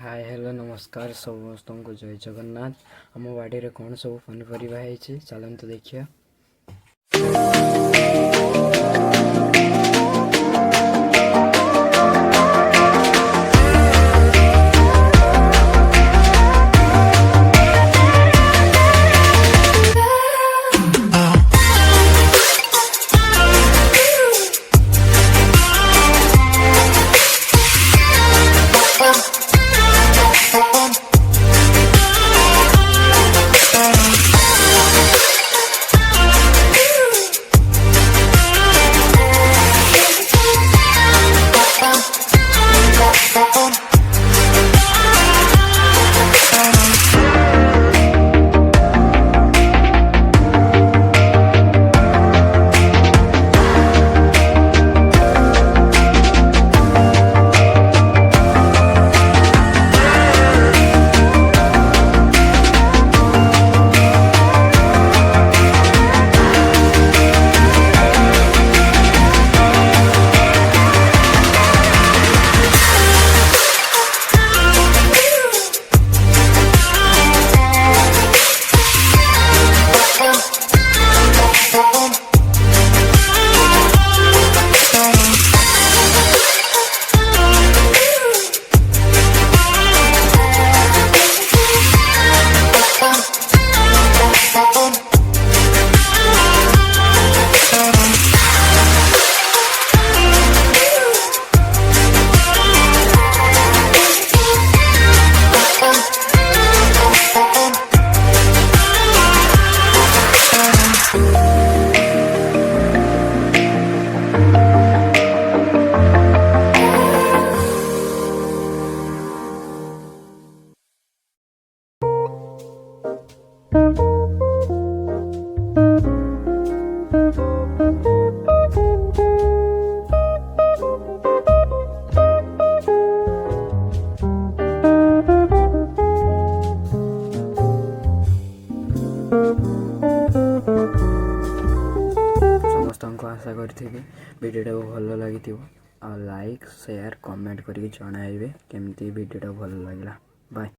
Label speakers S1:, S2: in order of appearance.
S1: Hi hello नमस्कार समस्त को जय जगन्नाथ। आम बाड़ी कौन सब पनीपरिया है चलते देखिए। समस्त को आशा करी भिडियो भल लगी लाइक शेयर कमेंट करके जन केमती भिडियो भल लगे। बाय।